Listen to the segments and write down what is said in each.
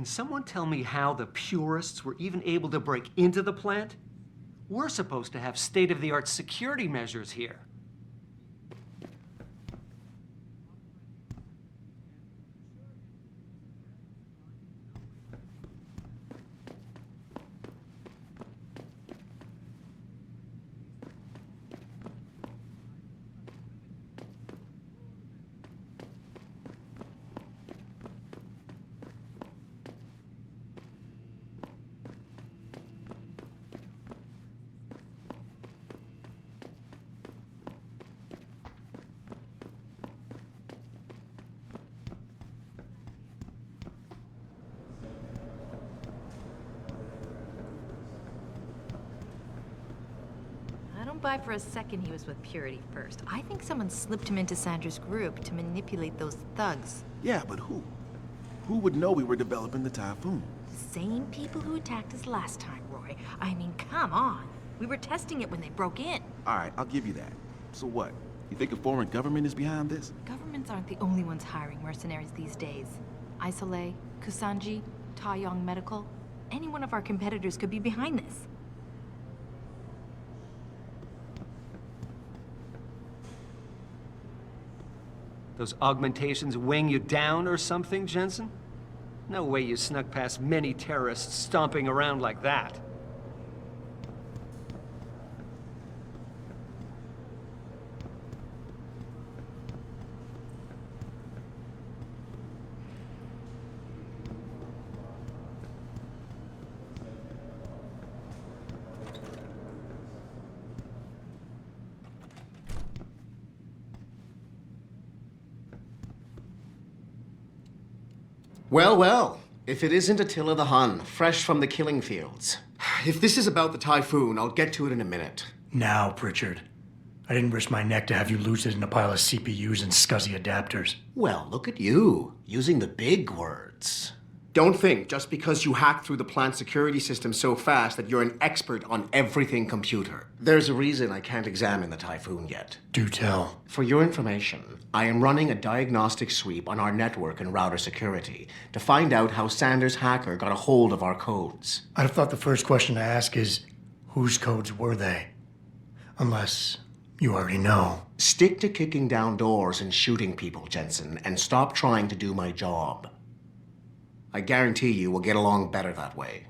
Can someone tell me how the purists were even able to break into the plant? We're supposed to have state-of-the-art security measures here. I don't buy for a second he was with Purity first. I think someone slipped him into Sandra's group to manipulate those thugs. Yeah, but who? Who would know we were developing the Typhoon? The same people who attacked us last time, Roy. I mean, come on. We were testing it when they broke in. All right, I'll give you that. So what? You think a foreign government is behind this? Governments aren't the only ones hiring mercenaries these days. Isolé, Kusanji, Taeyong Medical. Any one of our competitors could be behind this. Those augmentations weighing you down or something, Jensen? No way you snuck past many terrorists stomping around like that. Well, well. If it isn't Attila the Hun, fresh from the killing fields. If this is about the Typhoon, I'll get to it in a minute. Now, Pritchard. I didn't risk my neck to have you lose it in a pile of CPUs and scuzzy adapters. Well, look at you, using the big words. Don't think just because you hacked through the plant security system so fast that you're an expert on everything computer. There's a reason I can't examine the Typhoon yet. Do tell. For your information, I am running a diagnostic sweep on our network and router security to find out how Sanders' hacker got a hold of our codes. I'd have thought the first question to ask is, whose codes were they? Unless you already know. Stick to kicking down doors and shooting people, Jensen, and stop trying to do my job. I guarantee you we'll get along better that way.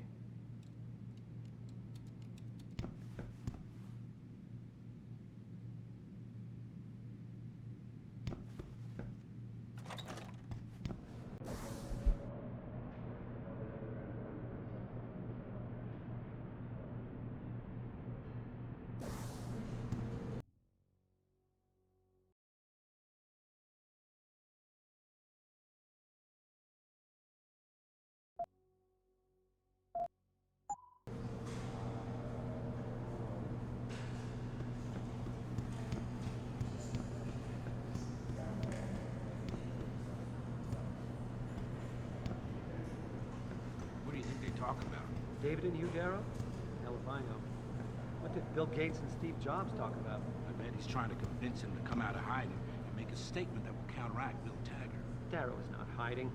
What do you think they talk about? David and you, Darrow? Hell if I know. What did Bill Gates and Steve Jobs talk about? I bet he's trying to convince him to come out of hiding and make a statement that will counteract Bill Taggart. Darrow is not hiding.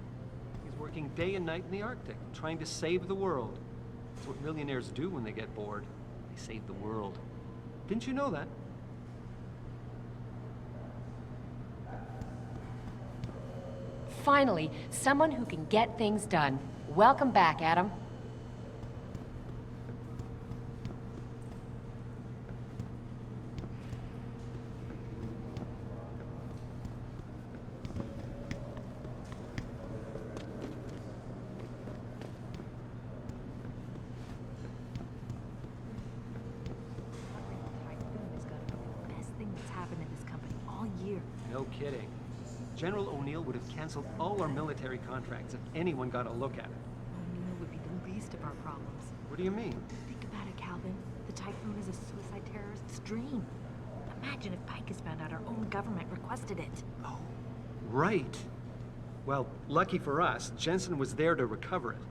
He's working day and night in the Arctic, trying to save the world. That's what millionaires do when they get bored. They save the world. Didn't you know that? Finally, someone who can get things done. Welcome back, Adam. No kidding. General O'Neill would have canceled all our military contracts if anyone got a look at it. O'Neill would be the least of our problems. What do you mean? Think about it, Calvin. The Typhoon is a suicide terrorist's dream. Imagine if Pike has found out our own government requested it. Oh, right. Well, lucky for us, Jensen was there to recover it.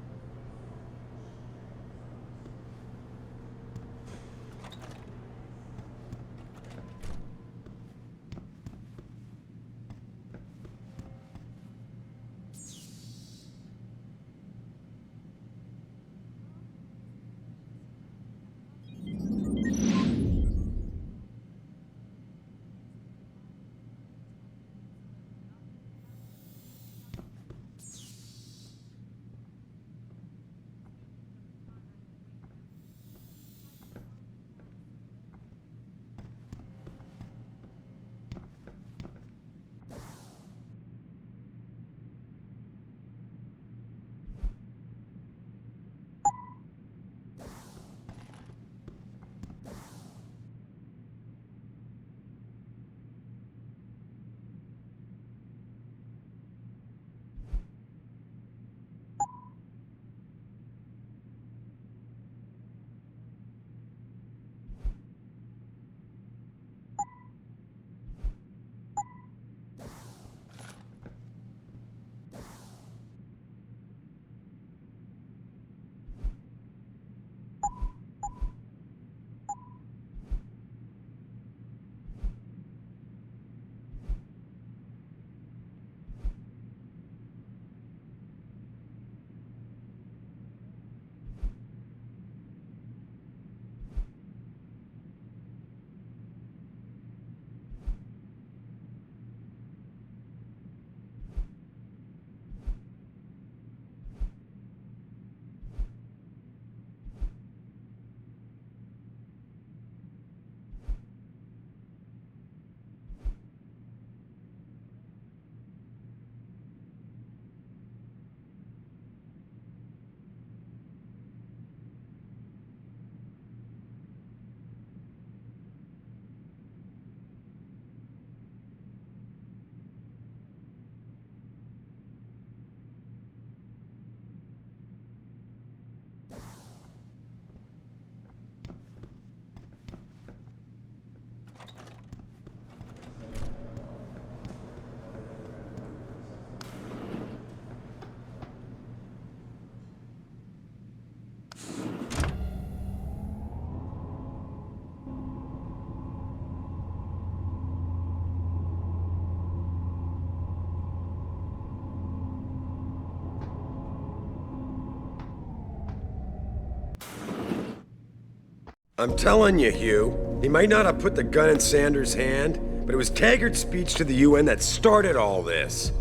I'm telling you, Hugh, he might not have put the gun in Sanders' hand, but it was Taggart's speech to the UN that started all this.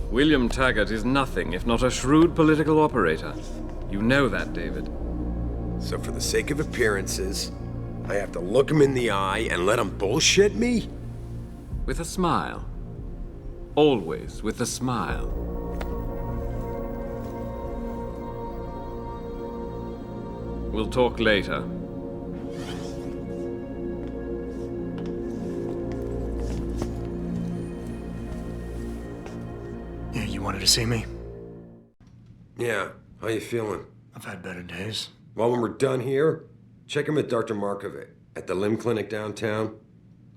William Taggart is nothing if not a shrewd political operator. You know that, David. So for the sake of appearances, I have to look him in the eye and let him bullshit me? With a smile. Always with a smile. We'll talk later. Yeah, you wanted to see me? Yeah, how you feeling? I've had better days. Well, when we're done here, check him at Dr. Markovic at the limb clinic downtown.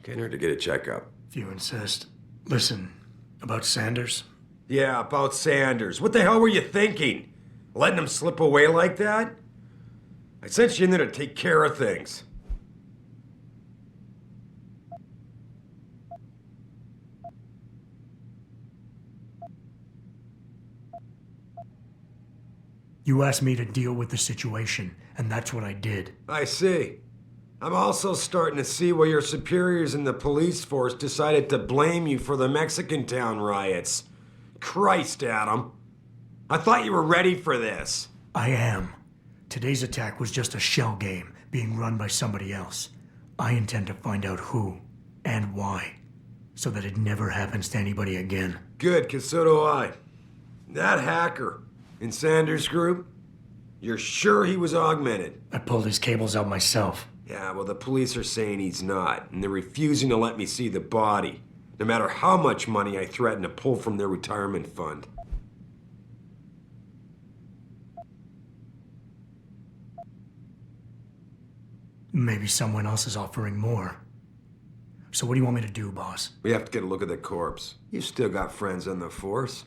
Can't hurt to get a checkup. If you insist. Listen, about Sanders? Yeah, about Sanders. What the hell were you thinking? Letting him slip away like that? I sent you in there to take care of things. You asked me to deal with the situation, and that's what I did. I see. I'm also starting to see why your superiors in the police force decided to blame you for the Mexican town riots. Christ, Adam. I thought you were ready for this. I am. Today's attack was just a shell game being run by somebody else. I intend to find out who and why, so that it never happens to anybody again. Good, 'cause so do I. That hacker in Sanders' group, you're sure he was augmented? I pulled his cables out myself. Yeah, well, the police are saying he's not, and they're refusing to let me see the body, no matter how much money I threaten to pull from their retirement fund. Maybe someone else is offering more. So what do you want me to do, boss? We have to get a look at the corpse. You still got friends on the force.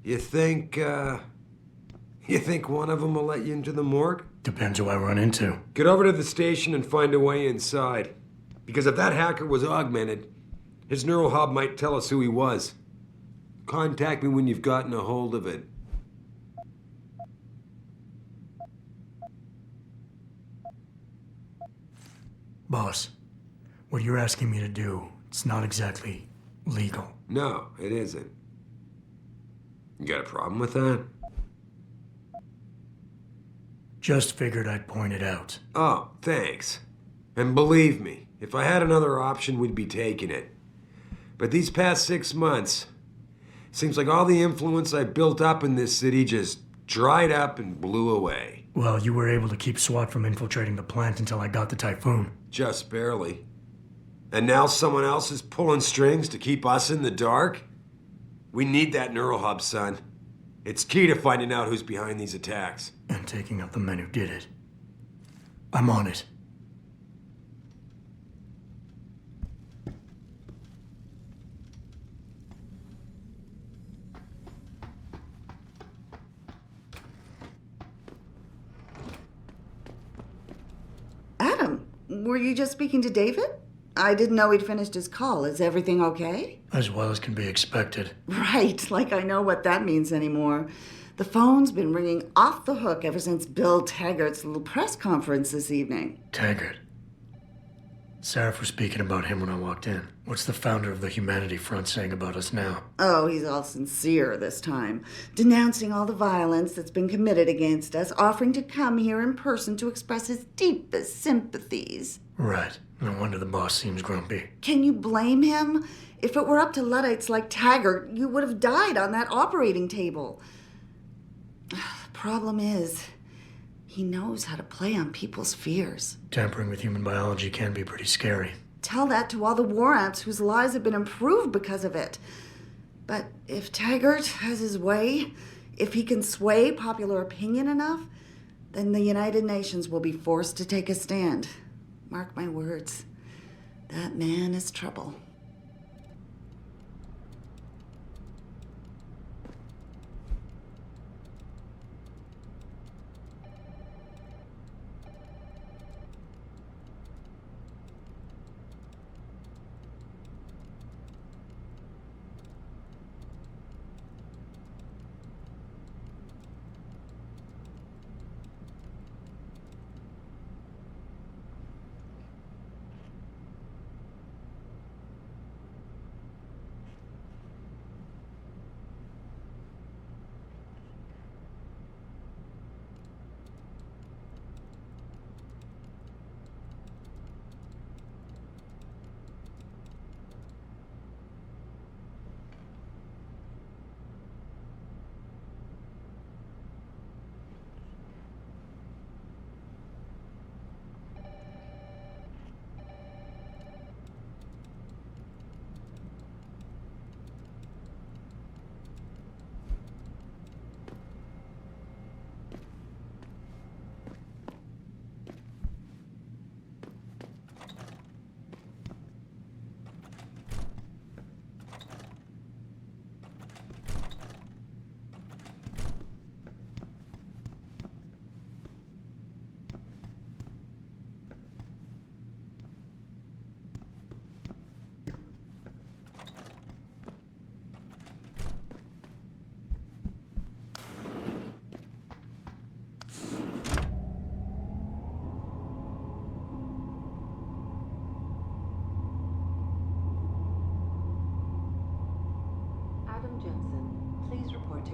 You think one of them will let you into the morgue? Depends who I run into. Get over to the station and find a way inside. Because if that hacker was augmented, his neural hub might tell us who he was. Contact me when you've gotten a hold of it. Boss, what you're asking me to do, it's not exactly legal. No, it isn't. You got a problem with that? Just figured I'd point it out. Oh, thanks. And believe me, if I had another option, we'd be taking it. But these past 6 months, seems like all the influence I built up in this city just dried up and blew away. Well, you were able to keep SWAT from infiltrating the plant until I got the typhoon. Just barely. And now someone else is pulling strings to keep us in the dark? We need that neural hub, son. It's key to finding out who's behind these attacks. And taking out the men who did it. I'm on it. Adam, were you just speaking to David? I didn't know he'd finished his call. Is everything okay? As well as can be expected. Right, like I know what that means anymore. The phone's been ringing off the hook ever since Bill Taggart's little press conference this evening. Taggart. Sarif was speaking about him when I walked in. What's the founder of the Humanity Front saying about us now? Oh, he's all sincere this time, denouncing all the violence that's been committed against us, offering to come here in person to express his deepest sympathies. Right. No wonder the boss seems grumpy. Can you blame him? If it were up to Luddites like Taggart, you would have died on that operating table. The problem is, he knows how to play on people's fears. Tampering with human biology can be pretty scary. Tell that to all the war ants whose lives have been improved because of it. But if Taggart has his way, if he can sway popular opinion enough, then the United Nations will be forced to take a stand. Mark my words, that man is trouble.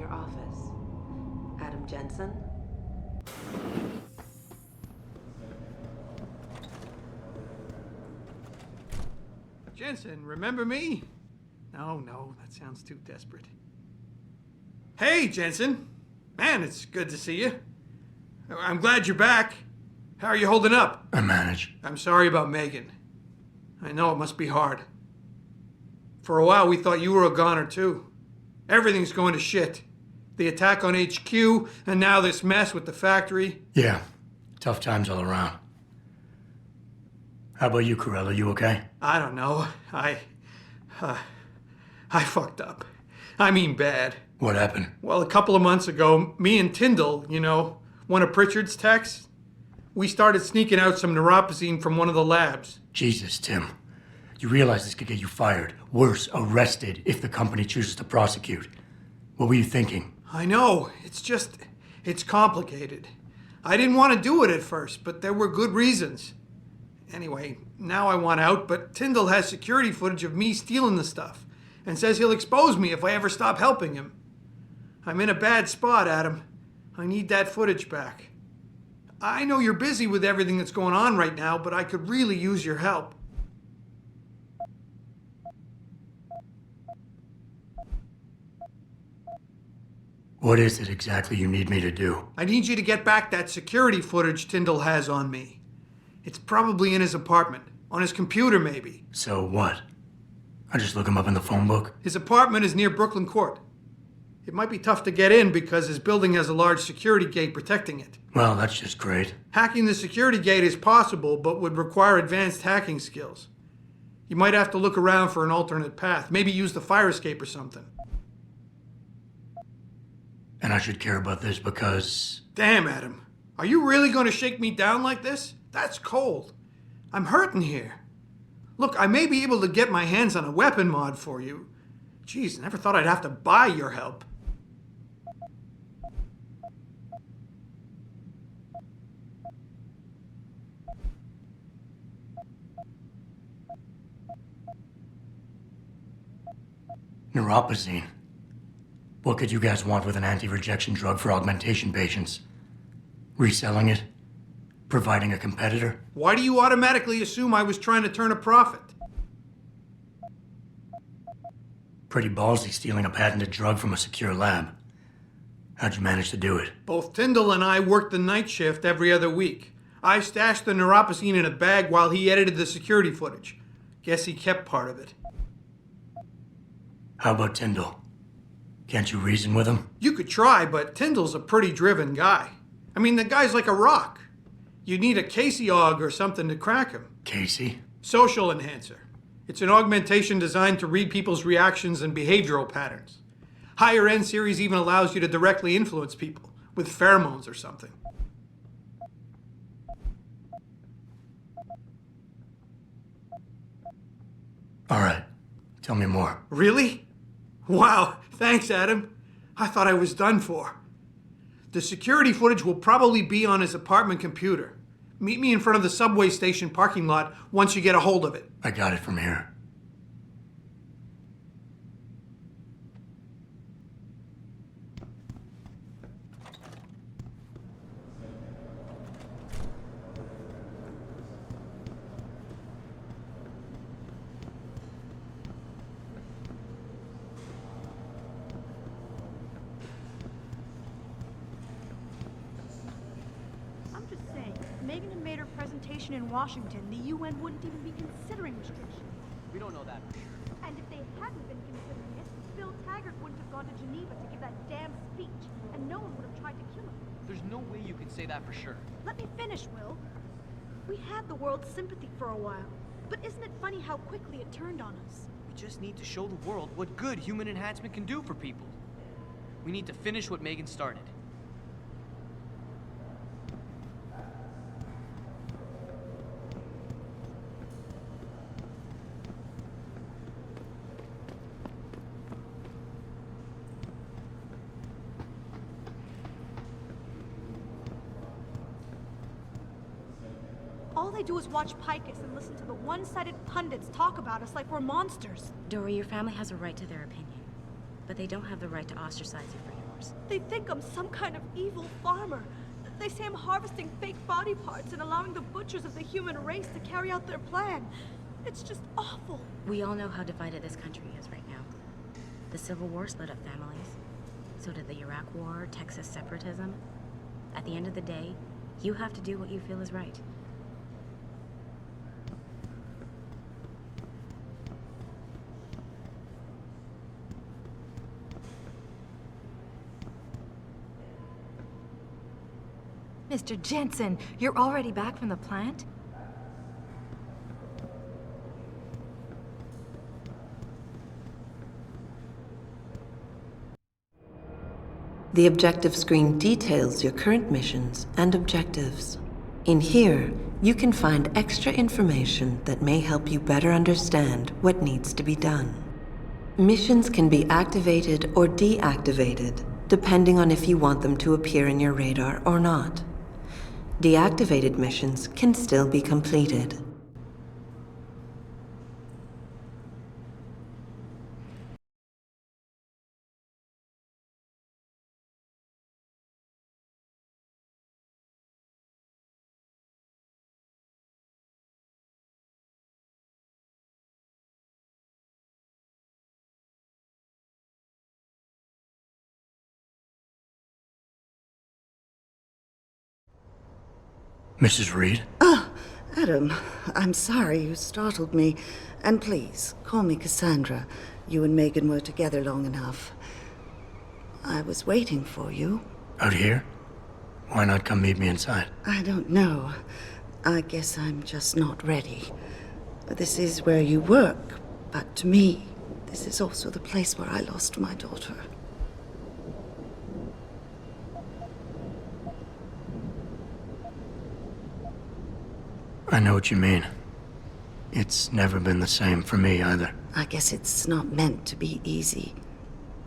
your office. Adam Jensen? Jensen, remember me? No, that sounds too desperate. Hey, Jensen! Man, it's good to see you. I'm glad you're back. How are you holding up? I manage. I'm sorry about Megan. I know it must be hard. For a while, we thought you were a goner, too. Everything's going to shit. The attack on HQ, and now this mess with the factory. Yeah, tough times all around. How about you, Corella? You okay? I don't know. I fucked up. I mean bad. What happened? Well, a couple of months ago, me and Tyndall, you know, one of Pritchard's techs, we started sneaking out some neuropozyne from one of the labs. Jesus, Tim. You realize this could get you fired. Worse, arrested if the company chooses to prosecute. What were you thinking? I know. It's complicated. I didn't want to do it at first, but there were good reasons. Anyway, now I want out, but Tyndall has security footage of me stealing the stuff and says he'll expose me if I ever stop helping him. I'm in a bad spot, Adam. I need that footage back. I know you're busy with everything that's going on right now, but I could really use your help. What is it exactly you need me to do? I need you to get back that security footage Tyndall has on me. It's probably in his apartment. On his computer, maybe. So what? I just look him up in the phone book? His apartment is near Brooklyn Court. It might be tough to get in because his building has a large security gate protecting it. Well, that's just great. Hacking the security gate is possible, but would require advanced hacking skills. You might have to look around for an alternate path. Maybe use the fire escape or something. And I should care about this because... Damn, Adam. Are you really going to shake me down like this? That's cold. I'm hurting here. Look, I may be able to get my hands on a weapon mod for you. Jeez, never thought I'd have to buy your help. Neuropozyne. What could you guys want with an anti-rejection drug for augmentation patients? Reselling it? Providing a competitor? Why do you automatically assume I was trying to turn a profit? Pretty ballsy stealing a patented drug from a secure lab. How'd you manage to do it? Both Tyndall and I worked the night shift every other week. I stashed the neuropozyne in a bag while he edited the security footage. Guess he kept part of it. How about Tyndall? Can't you reason with him? You could try, but Tyndall's a pretty driven guy. I mean, the guy's like a rock. You'd need a CUTxI aug or something to crack him. CUTxI? Social enhancer. It's an augmentation designed to read people's reactions and behavioral patterns. Higher end series even allows you to directly influence people with pheromones or something. All right. Tell me more. Really? Wow, thanks, Adam. I thought I was done for. The security footage will probably be on his apartment computer. Meet me in front of the subway station parking lot once you get a hold of it. I got it from here. Megan had made her presentation in Washington, the UN wouldn't even be considering restrictions. We don't know that for sure. And if they hadn't been considering it, Bill Taggart wouldn't have gone to Geneva to give that damn speech, and no one would have tried to kill him. There's no way you can say that for sure. Let me finish, Will. We had the world's sympathy for a while, but isn't it funny how quickly it turned on us? We just need to show the world what good human enhancement can do for people. We need to finish what Megan started. All they do is watch Picus and listen to the one-sided pundits talk about us like we're monsters. Dory, your family has a right to their opinion, but they don't have the right to ostracize you for your yours. They think I'm some kind of evil farmer. They say I'm harvesting fake body parts and allowing the butchers of the human race to carry out their plan. It's just awful. We all know how divided this country is right now. The Civil War split up families. So did the Iraq War, Texas separatism. At the end of the day, you have to do what you feel is right. Mr. Jensen, you're already back from the plant? The objective screen details your current missions and objectives. In here, you can find extra information that may help you better understand what needs to be done. Missions can be activated or deactivated, depending on if you want them to appear in your radar or not. Deactivated missions can still be completed. Mrs. Reed? Ah, Adam, I'm sorry you startled me. And please, call me Cassandra. You and Megan were together long enough. I was waiting for you. Out here? Why not come meet me inside? I don't know. I guess I'm just not ready. This is where you work, but to me, this is also the place where I lost my daughter. I know what you mean. It's never been the same for me either. I guess it's not meant to be easy.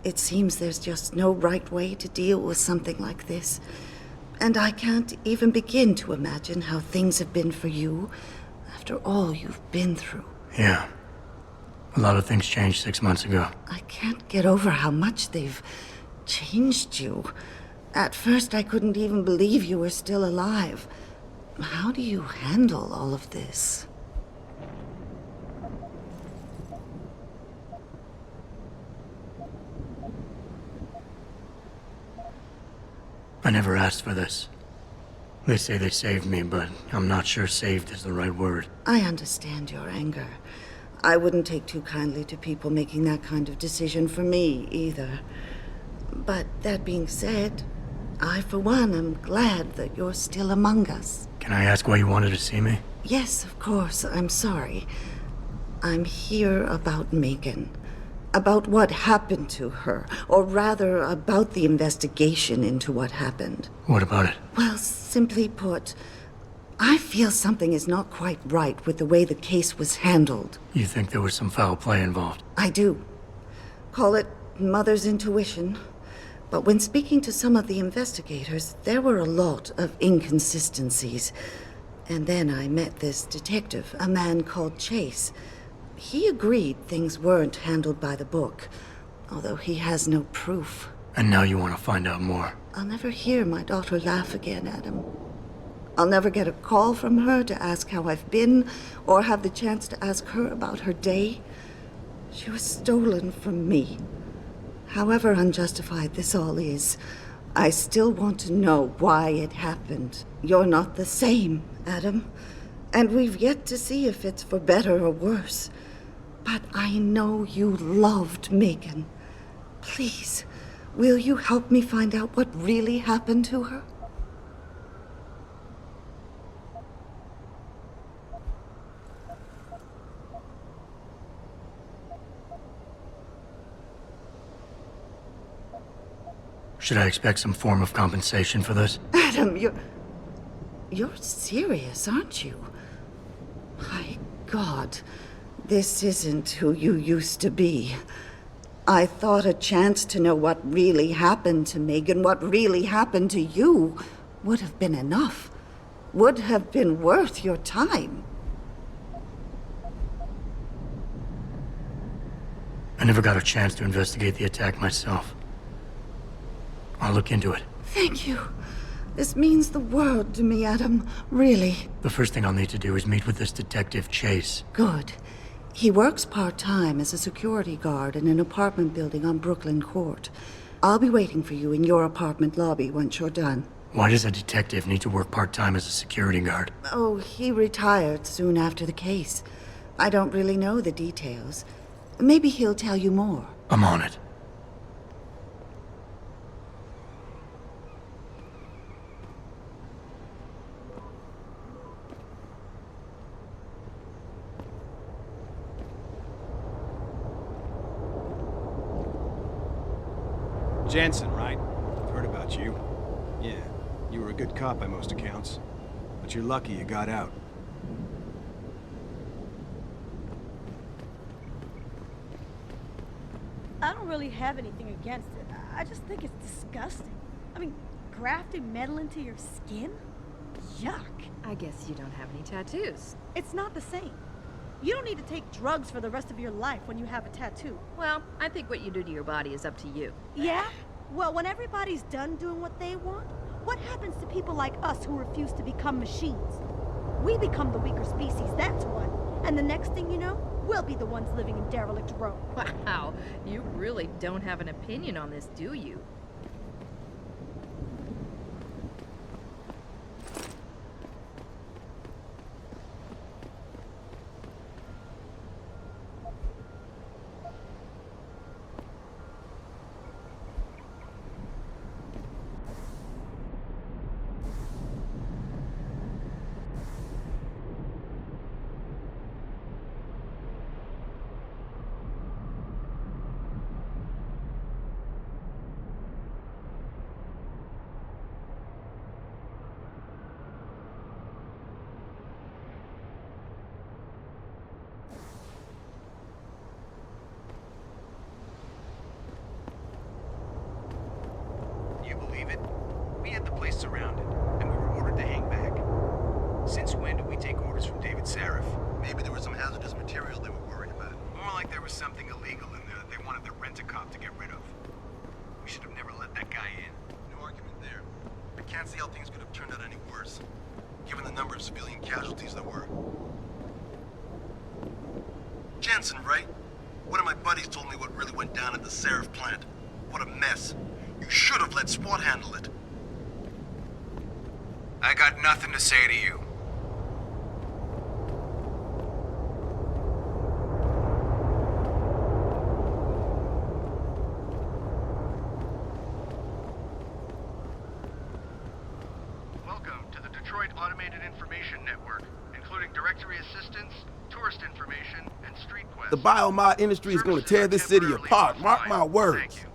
It seems there's just no right way to deal with something like this. And I can't even begin to imagine how things have been for you after all you've been through. Yeah. A lot of things changed 6 months ago. I can't get over how much they've changed you. At first, I couldn't even believe you were still alive. How do you handle all of this? I never asked for this. They say they saved me, but I'm not sure saved is the right word. I understand your anger. I wouldn't take too kindly to people making that kind of decision for me, either. But that being said, I, for one, am glad that you're still among us. Can I ask why you wanted to see me? Yes, of course. I'm sorry. I'm here about Megan. About what happened to her. Or rather, about the investigation into what happened. What about it? Well, simply put, I feel something is not quite right with the way the case was handled. You think there was some foul play involved? I do. Call it mother's intuition. But when speaking to some of the investigators, there were a lot of inconsistencies. And then I met this detective, a man called Chase. He agreed things weren't handled by the book, although he has no proof. And now you want to find out more? I'll never hear my daughter laugh again, Adam. I'll never get a call from her to ask how I've been, or have the chance to ask her about her day. She was stolen from me. However unjustified this all is, I still want to know why it happened. You're not the same, Adam. And we've yet to see if it's for better or worse. But I know you loved Megan. Please, will you help me find out what really happened to her? Should I expect some form of compensation for this? Adam, you're serious, aren't you? My God, this isn't who you used to be. I thought a chance to know what really happened to Megan, what really happened to you, would have been enough. Would have been worth your time. I never got a chance to investigate the attack myself. I'll look into it. Thank you. This means the world to me, Adam. Really. The first thing I'll need to do is meet with this detective, Chase. Good. He works part-time as a security guard in an apartment building on Brooklyn Court. I'll be waiting for you in your apartment lobby once you're done. Why does a detective need to work part-time as a security guard? Oh, he retired soon after the case. I don't really know the details. Maybe he'll tell you more. I'm on it. Jensen, right? I've heard about you. Yeah, you were a good cop by most accounts. But you're lucky you got out. I don't really have anything against it. I just think it's disgusting. I mean, grafting metal into your skin? Yuck. I guess you don't have any tattoos. It's not the same. You don't need to take drugs for the rest of your life when you have a tattoo. Well, I think what you do to your body is up to you. Yeah? Well, when everybody's done doing what they want, what happens to people like us who refuse to become machines? We become the weaker species, that's what. And the next thing you know, we'll be the ones living in derelict Rome. Wow, you really don't have an opinion on this, do you? We had the place surrounded, and we were ordered to hang back. Since when did we take orders from David Sarif? Maybe there was some hazardous material they were worried about. More like there was something illegal in there that they wanted the rent-a-cop to get rid of. We should have never let that guy in. No argument there. I can't see how things could have turned out any worse, given the number of civilian casualties there were. Jensen, right? One of my buddies told me what really went down at the Sarif plant. What a mess. You should have let SWAT handle it. I got nothing to say to you. Welcome to the Detroit Automated Information Network, including directory assistance, tourist information, and street quests. The biomod industry is going to tear this city apart. Mark my words. Thank you.